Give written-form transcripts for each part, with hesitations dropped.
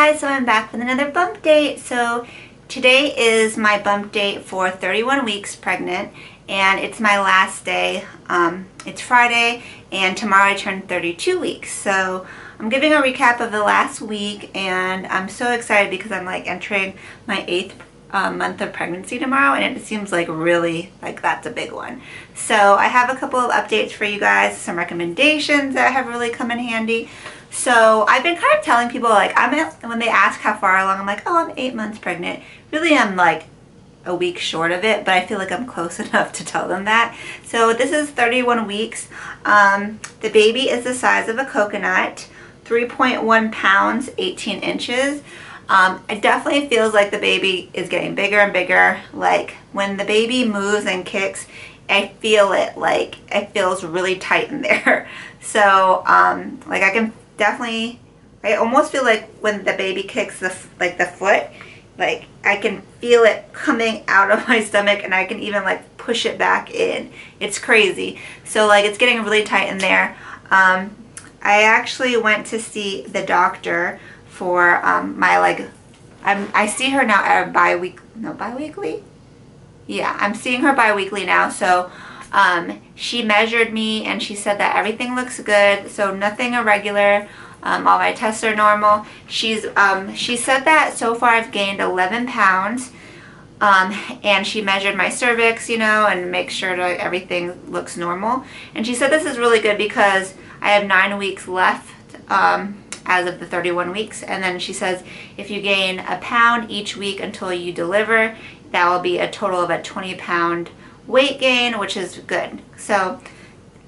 guys, so I'm back with another bump date. So today is my bump date for 31 weeks pregnant, and it's my last day. It's Friday, and tomorrow I turn 32 weeks. So I'm giving a recap of the last week, and I'm so excited because I'm like entering my 8th month of pregnancy tomorrow, and it seems like really like that's a big one. So I have a couple of updates for you guys, some recommendations that have really come in handy. So I've been kind of telling people, like, when they ask how far along, I'm like, oh, I'm 8 months pregnant. Really, I'm like a week short of it, but I feel like I'm close enough to tell them that. So this is 31 weeks. The baby is the size of a coconut, 3.1 pounds, 18 inches. It definitely feels like the baby is getting bigger and bigger. Like when the baby moves and kicks, I feel it, like it feels really tight in there. So like I can definitely, I almost feel like when the baby kicks the foot, like I can feel it coming out of my stomach, and I can even like push it back in. It's crazy. So like it's getting really tight in there. I actually went to see the doctor for my, like, I see her now at bi-weekly? Yeah, I'm seeing her bi-weekly now. So she measured me and she said that everything looks good, so nothing irregular. All my tests are normal. She said that so far I've gained 11 pounds. And she measured my cervix, you know, and make sure that everything looks normal. And she said this is really good because I have 9 weeks left as of the 31 weeks. And then she says if you gain a pound each week until you deliver, that will be a total of a 20-pound weight gain, which is good. So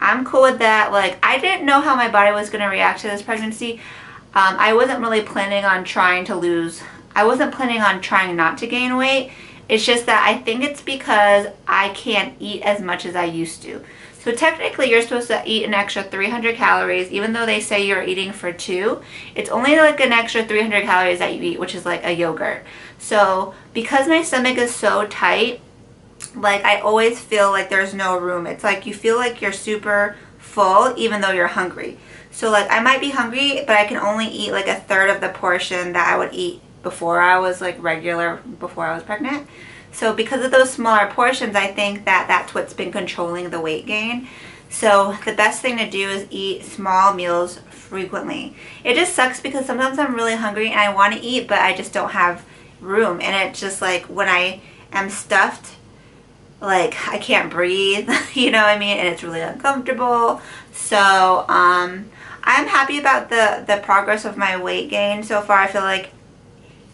I'm cool with that. Like, I didn't know how my body was going to react to this pregnancy. I wasn't really planning on trying to lose. I wasn't planning on trying not to gain weight. It's just that I think it's because I can't eat as much as I used to. So technically you're supposed to eat an extra 300 calories, even though they say you're eating for 2. It's only like an extra 300 calories that you eat, which is like a yogurt. So because my stomach is so tight, like I always feel like there's no room. It's like you feel like you're super full even though you're hungry. So like I might be hungry, but I can only eat like a third of the portion that I would eat before I was like before I was pregnant. So because of those smaller portions, I think that that's what's been controlling the weight gain. So the best thing to do is eat small meals frequently. It just sucks because sometimes I'm really hungry and I want to eat, but I just don't have room. And it's just like when I am stuffed, like I can't breathe, you know what I mean? And it's really uncomfortable. So I'm happy about the progress of my weight gain so far. I feel like,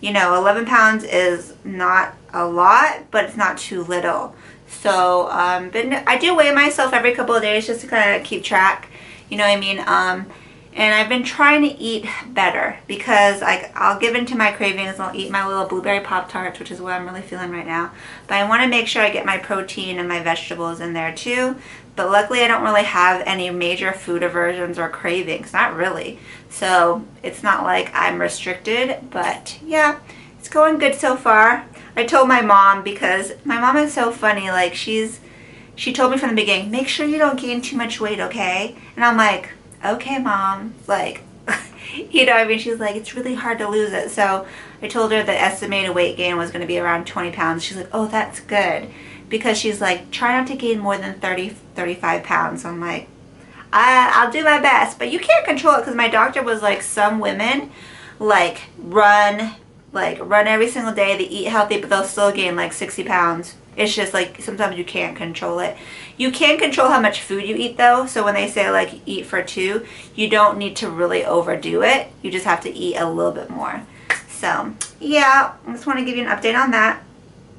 you know, 11 pounds is not a lot, but it's not too little. So I do weigh myself every couple of days just to kind of keep track, you know what I mean? And I've been trying to eat better because I'll give in to my cravings. I'll eat my little blueberry Pop-Tarts, which is what I'm really feeling right now. But I want to make sure I get my protein and my vegetables in there too. But luckily I don't really have any major food aversions or cravings, not really. So it's not like I'm restricted, but yeah, it's going good so far. I told my mom, because my mom is so funny, like she told me from the beginning, make sure you don't gain too much weight, okay? And I'm like, okay, Mom, like, you know what I mean? She's like, it's really hard to lose it. So I told her the estimated weight gain was going to be around 20 pounds. She's like, oh, that's good. Because she's like, try not to gain more than 35 pounds. So I'm like, I'll do my best. But you can't control it because my doctor was like, some women like run every single day. They eat healthy, but they'll still gain like 60 pounds. It's just like sometimes you can't control it. You can control how much food you eat though. So when they say like eat for 2, you don't need to really overdo it. You just have to eat a little bit more. So yeah, I just want to give you an update on that.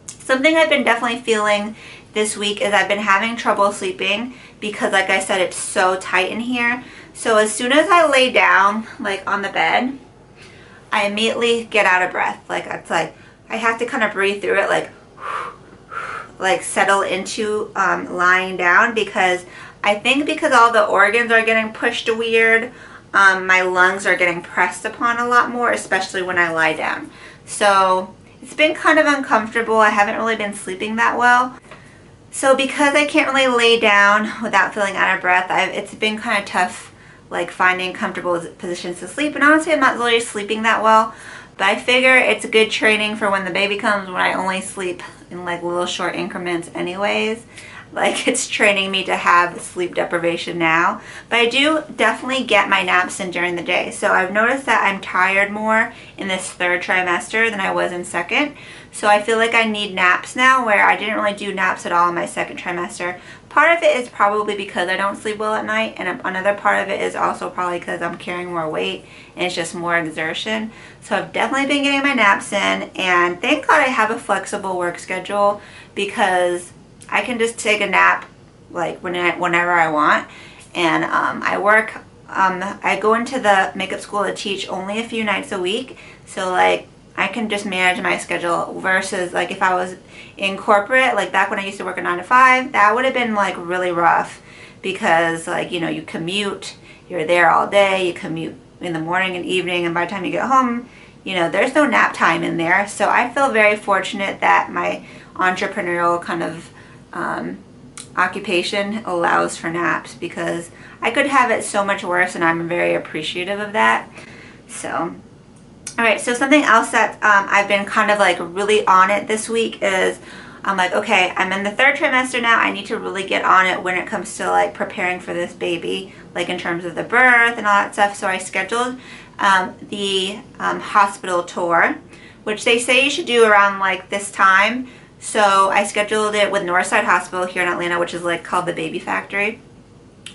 Something I've been definitely feeling this week is I've been having trouble sleeping because, like I said, it's so tight in here. So as soon as I lay down like on the bed, I immediately get out of breath. Like it's like I have to kind of breathe through it, like settle into lying down, because I think because all the organs are getting pushed weird, my lungs are getting pressed upon a lot more, especially when I lie down. So it's been kind of uncomfortable. I haven't really been sleeping that well. So because I can't really lay down without feeling out of breath, it's been kind of tough like finding comfortable positions to sleep. And honestly, I'm not really sleeping that well. But I figure it's good training for when the baby comes, when I only sleep in like little short increments anyways. Like, it's training me to have sleep deprivation now. But I do definitely get my naps in during the day. So I've noticed that I'm tired more in this third trimester than I was in second. So I feel like I need naps now, where I didn't really do naps at all in my second trimester. Part of it is probably because I don't sleep well at night, and another part of it is also probably because I'm carrying more weight and it's just more exertion. So I've definitely been getting my naps in, and thank God I have a flexible work schedule, because I can just take a nap like whenever I want. And I go into the makeup school to teach only a few nights a week, so like I can just manage my schedule, versus like if I was in corporate, like back when I used to work a 9 to 5, that would have been like really rough, because like, you know, you commute, you're there all day, you commute in the morning and evening, and by the time you get home, you know, there's no nap time in there. So I feel very fortunate that my entrepreneurial kind of occupation allows for naps, because I could have it so much worse, and I'm very appreciative of that. So alright, so something else that I've been kind of like really on it this week is, I'm like, okay, I'm in the third trimester now, I need to really get on it when it comes to like preparing for this baby, like in terms of the birth and all that stuff. So I scheduled the hospital tour, which they say you should do around like this time. So I scheduled it with Northside Hospital here in Atlanta, which is like called the Baby Factory.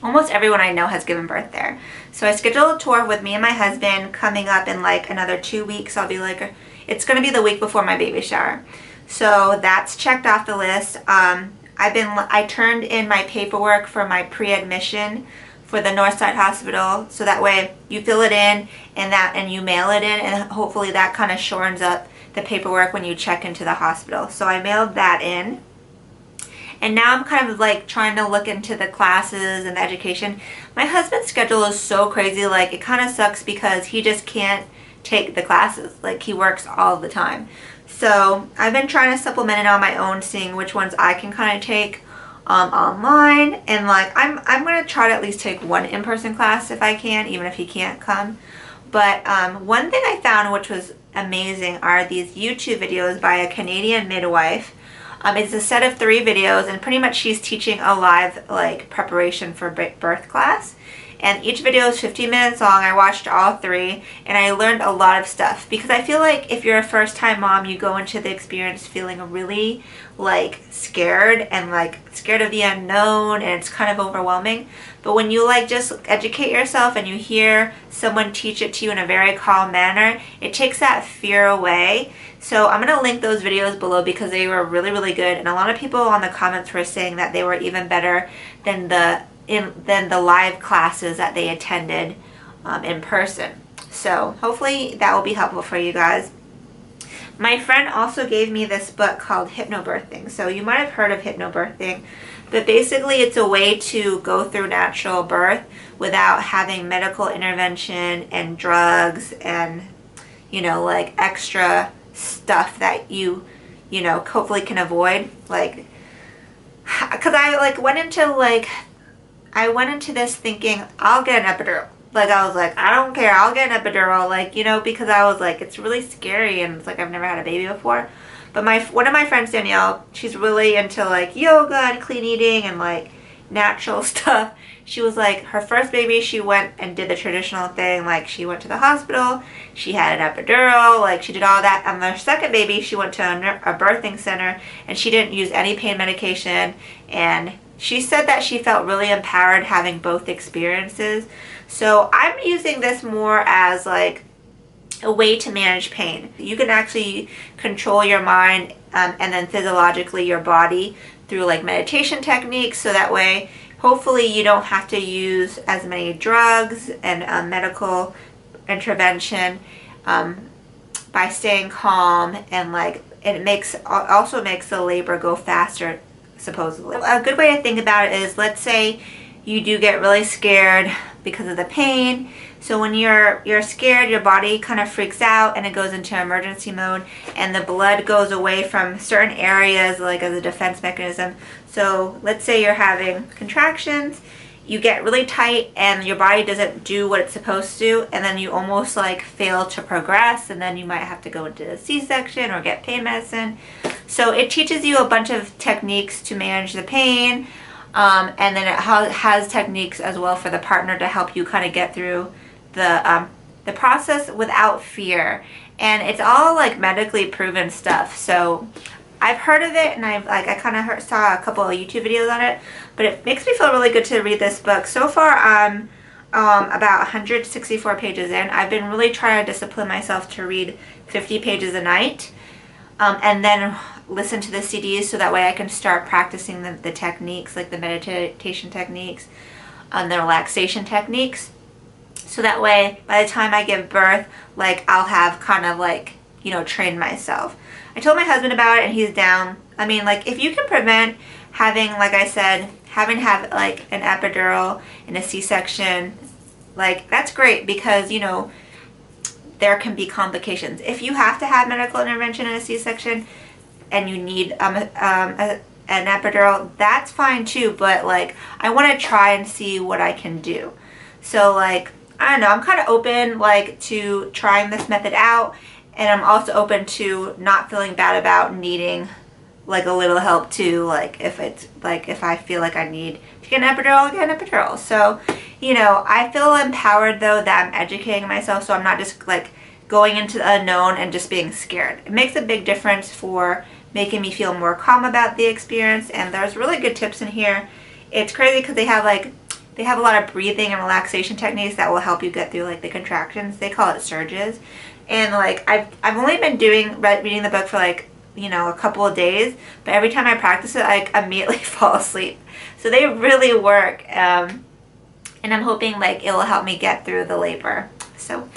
Almost everyone I know has given birth there. So I scheduled a tour with me and my husband coming up in like another 2 weeks. I'll be like, it's going to be the week before my baby shower. So that's checked off the list. I turned in my paperwork for my pre-admission for the Northside Hospital, so that way you fill it in and you mail it in, and hopefully that kind of shortens up the paperwork when you check into the hospital. So I mailed that in. And now I'm kind of like trying to look into the classes and the education. My husband's schedule is so crazy, like it kind of sucks because he just can't take the classes. Like, he works all the time. So I've been trying to supplement it on my own, seeing which ones I can kind of take online. And like I'm going to try to at least take one in-person class if I can, even if he can't come. But one thing I found which was amazing are these YouTube videos by a Canadian midwife. It's a set of 3 videos, and pretty much she's teaching a live like preparation for birth class. And each video is 15 minutes long. I watched all 3, and I learned a lot of stuff, because I feel like if you're a first-time mom, you go into the experience feeling really like scared of the unknown, and it's kind of overwhelming. But when you like just educate yourself and you hear someone teach it to you in a very calm manner, it takes that fear away. So I'm going to link those videos below, because they were really, really good. And a lot of people on the comments were saying that they were even better than the live classes that they attended in person. So hopefully that will be helpful for you guys. My friend also gave me this book called Hypnobirthing. So you might have heard of hypnobirthing, but basically it's a way to go through natural birth without having medical intervention and drugs and, you know, like extra stuff that you know, hopefully can avoid. Like, because I went into this thinking I'll get an epidural. Like, I was like, I don't care, I'll get an epidural, like, you know, because I was like, it's really scary, and it's like I've never had a baby before. But one of my friends, Danielle, she's really into like yoga and clean eating and like natural stuff. She was like, her first baby, she went and did the traditional thing, like she went to the hospital, she had an epidural, like she did all that. And her second baby, she went to a birthing center, and she didn't use any pain medication, and she said that she felt really empowered having both experiences. So I'm using this more as like a way to manage pain. You can actually control your mind and then physiologically your body through like meditation techniques, so that way hopefully you don't have to use as many drugs and medical intervention by staying calm, and like it also makes the labor go faster, supposedly. A good way to think about it is, let's say you do get really scared because of the pain. So when you're scared, your body kind of freaks out and it goes into emergency mode, and the blood goes away from certain areas like as a defense mechanism. So let's say you're having contractions, you get really tight and your body doesn't do what it's supposed to, and then you almost like fail to progress, and then you might have to go into a C-section or get pain medicine. So it teaches you a bunch of techniques to manage the pain, and then it has techniques as well for the partner to help you kind of get through the process without fear. And it's all like medically proven stuff. So I've heard of it, and I kind of saw a couple of YouTube videos on it, but it makes me feel really good to read this book. So far I'm about 164 pages in. I've been really trying to discipline myself to read 50 pages a night, and then listen to the CDs so that way I can start practicing the techniques, like the meditation techniques, the relaxation techniques, so that way by the time I give birth, like I'll have kind of like, you know, trained myself. I told my husband about it and he's down. I mean, like, if you can prevent having, like I said, have like an epidural and a C-section, like that's great, because, you know, there can be complications. If you have to have medical intervention in a C-section and you need an epidural, that's fine too, but like I want to try and see what I can do. So like, I don't know, I'm kind of open like to trying this method out. And I'm also open to not feeling bad about needing like a little help too. Like if I feel like I need to get an epidural, I'll get an epidural. So, you know, I feel empowered though that I'm educating myself, so I'm not just like going into the unknown and just being scared. It makes a big difference for making me feel more calm about the experience. And there's really good tips in here. It's crazy because they have a lot of breathing and relaxation techniques that will help you get through like the contractions. They call it surges. And like I've only been reading the book for like, you know, a couple of days, but every time I practice it, I immediately fall asleep. So they really work, and I'm hoping like it will help me get through the labor. So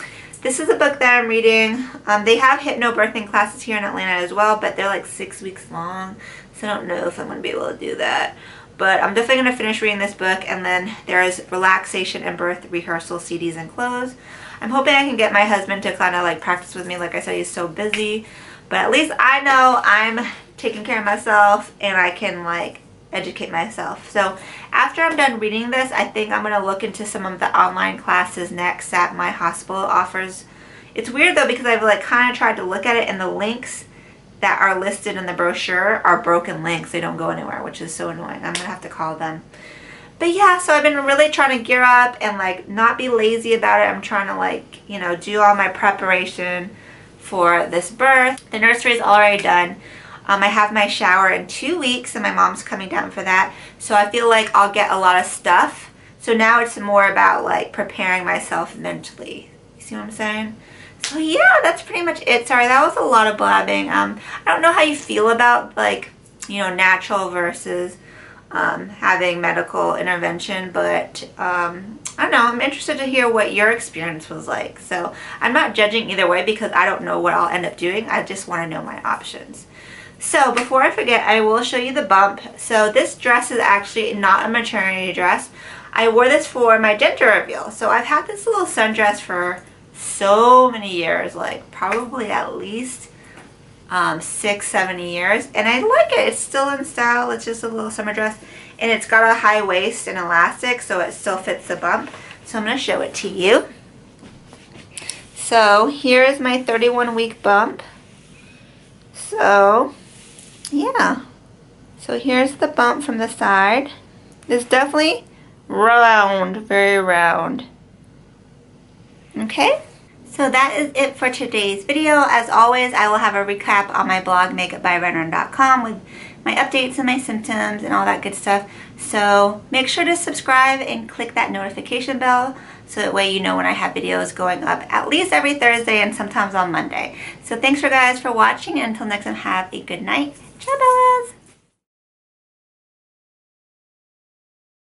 this is a book that I'm reading. They have hypnobirthing classes here in Atlanta as well, but they're like 6 weeks long, so I don't know if I'm going to be able to do that. But I'm definitely going to finish reading this book, and then there's relaxation and birth rehearsal CDs enclosed. I'm hoping I can get my husband to kind of like practice with me. Like I said, he's so busy, but at least I know I'm taking care of myself and I can like educate myself. So after I'm done reading this, I think I'm going to look into some of the online classes next that my hospital offers. It's weird though, because I've like kind of tried to look at it, and the links that are listed in the brochure are broken links. They don't go anywhere, which is so annoying. I'm going to have to call them. But yeah, so I've been really trying to gear up and like not be lazy about it. I'm trying to like, you know, do all my preparation for this birth. The nursery is already done. I have my shower in 2 weeks, and my mom's coming down for that. So I feel like I'll get a lot of stuff. So now it's more about like preparing myself mentally. You see what I'm saying? So yeah, that's pretty much it. Sorry, that was a lot of blabbing. I don't know how you feel about like, you know, natural versus having medical intervention, but I don't know, I'm interested to hear what your experience was like. So I'm not judging either way, because I don't know what I'll end up doing. I just want to know my options. So before I forget, I will show you the bump. So this dress is actually not a maternity dress. I wore this for my gender reveal. So I've had this little sundress for so many years, like probably at least 6-7 years, and I like it. It's still in style. It's just a little summer dress, and it's got a high waist and elastic, so it still fits the bump. So I'm going to show it to you. So here is my 31-week bump. So yeah, so here's the bump from the side. It's definitely round, very round. Okay, so that is it for today's video. As always, I will have a recap on my blog, makeupbyrenner.com, with my updates and my symptoms and all that good stuff. So make sure to subscribe and click that notification bell, so that way you know when I have videos going up at least every Thursday and sometimes on Monday. So thanks guys for watching, and until next time, have a good night. Ciao, Bellas!